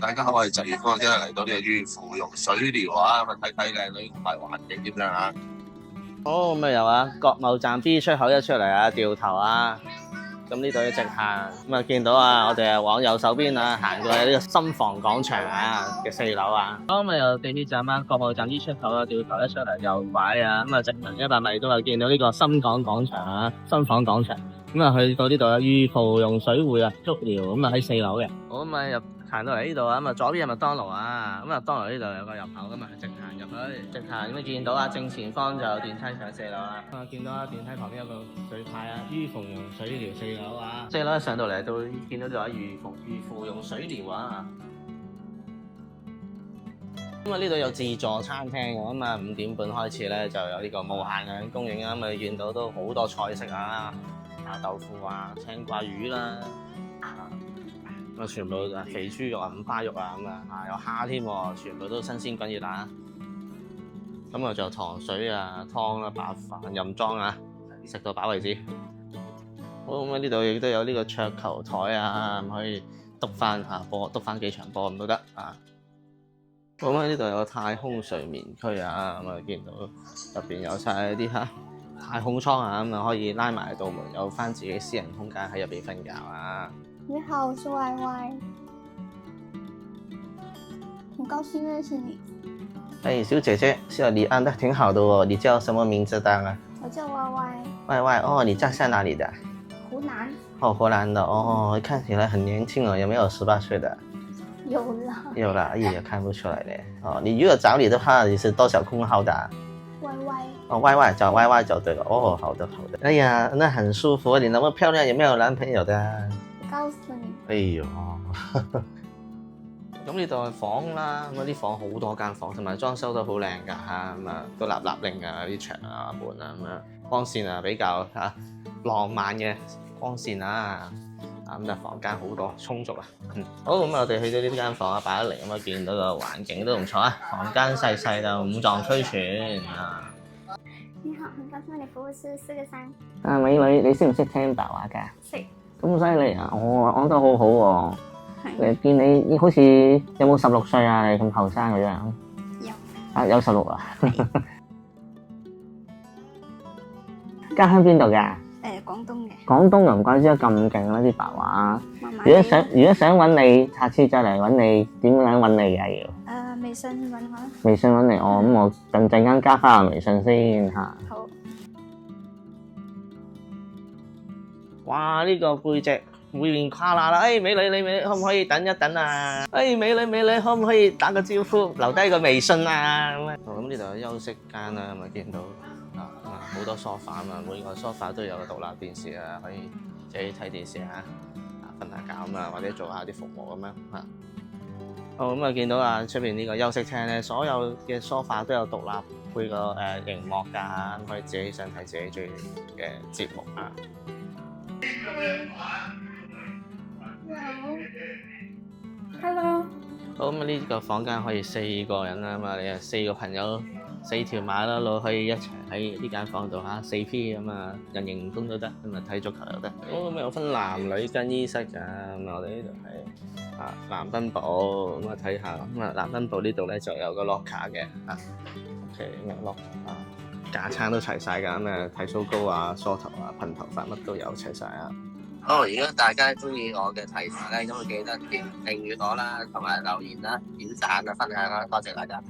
大家好，我係陳月光，今日嚟到呢個裕芙蓉水療啊，咁啊睇睇靚女同埋環境點樣啊？好，咁啊有啊，國貿站 B 出口一出嚟啊，掉頭啊，咁呢度要直行，咁啊見到啊，我哋啊往右手邊啊行過去呢個深房廣場啊嘅4樓啊。好，咁啊由地鐵站啊，國貿站 B 出口啊，掉頭一出嚟右拐啊，咁啊直行100米都有見到呢個深港廣場啊，深房廣場。咁啊去到呢度啊，裕芙蓉水會啊，足療，咁啊喺4樓嘅。好，咁啊入行到嚟呢度啊，咁啊左邊係麥當勞啊，咁啊麥當勞呢度有個入口噶嘛，直行入去，直行咁啊見到啊正前方就有電梯上4樓啊，咁啊見到啊電梯旁邊有個水牌啊，裕芙蓉水療4樓啊，4樓上到嚟到見到就話裕芙蓉水療啊。咁啊呢度有自助餐廳嘅，咁啊5點半開始咧就有呢個無限量供應啊，咁啊見到都好多菜式啊。豆腐啊、青瓜魚啦，咁啊全部肥豬肉啊、五花肉啊咁啊，有蝦添，全部都新鮮滾熱辣。咁啊就糖水啊、湯啦、白飯、任裝啊，食到飽為止。好，咁啊呢度亦都有呢個桌球台啊，可以篤翻下波，篤翻幾場波咁都得啊。咁啊呢度有個太空睡眠區啊，咁啊見到入邊有晒啲太空艙啊，咁啊可以拉埋道門，有翻自己私人空間喺入邊瞓覺啊！你好，我是 Y Y， 很高興認識你。哎，小姐姐，你安得挺好的哦，你叫什麼名字的啊？我叫 Y Y。Y Y，哦，你家在哪裡的？湖南。哦，湖南的哦，看起來很年輕哦，有沒有18歲的？有了。有了，哎呀，看不出來咧。哦，你如果找你的話，你是多少空號的？Y Y。哦 ，Y Y 找 Y Y 就對了。哦，好的好的。哎呀，那很舒服。你那麼漂亮，有沒有男朋友的？告訴你。哎呦，咁呢度係房啦，咁啲房好多間房，同埋裝修都好靚㗎嚇，咁啊都立令㗎啲牆啊門啊咁樣，光線啊比較浪漫嘅光線啊，咁就房間好多充足啊。好，咁我哋去到呢間房啊，擺一嚟咁啊，見到個環境都唔錯啊，房間細細就五臟俱全啊。你好，很高興你服務是4個3。啊，美女，你識唔識聽白話㗎？識。咁犀利啊！我講得好好喎。係。見你好似有冇16歲啊？你咁後生嘅樣。有。啊，有16啊？家鄉邊度㗎？廣東嘅。廣東又唔怪之得咁勁啦啲白話。慢慢。如果想揾你，下次再嚟揾你，點樣揾你㗎要？微信揾我啦。微信揾你，咁我陣間加翻個微信先嚇。好。哇！呢個背脊會面跨啦！美女，你可唔可以等一等啊？美女，可唔可以打個招呼，留低個微信啊？咁呢度有休息間啦，咪見到好多梳化啊嘛，每個梳化都有個獨立電視啊，可以自己睇電視啊，瞓下覺啊，或者做下啲服務咁樣嚇。好，咁啊，見到啊出邊呢個休息廳咧，所有嘅梳化都有獨立配個熒幕㗎，可以自己想睇自己中意嘅節目啊。Hello。好，咁呢個房間可以4個人啦嘛，你係4個朋友4條馬騮佬可以一齊喺呢間房度嚇4P 咁啊，人形蜈蚣都得，咁啊睇足球又得。好，咁有分男女更衣室㗎，咁我哋呢度係男賓部，咁啊睇下，咁啊男賓部呢度咧就有個 locker 嘅，OK 咁啊 locker 架撐都齊晒㗎，咁啊剃鬚膏啊、梳頭啊、噴頭髮乜都有齊晒啊。好，如果大家中意我嘅題材咧，咁就記得訂閱我啦，同埋留言啦、點讚啊、分享啦，多謝大家。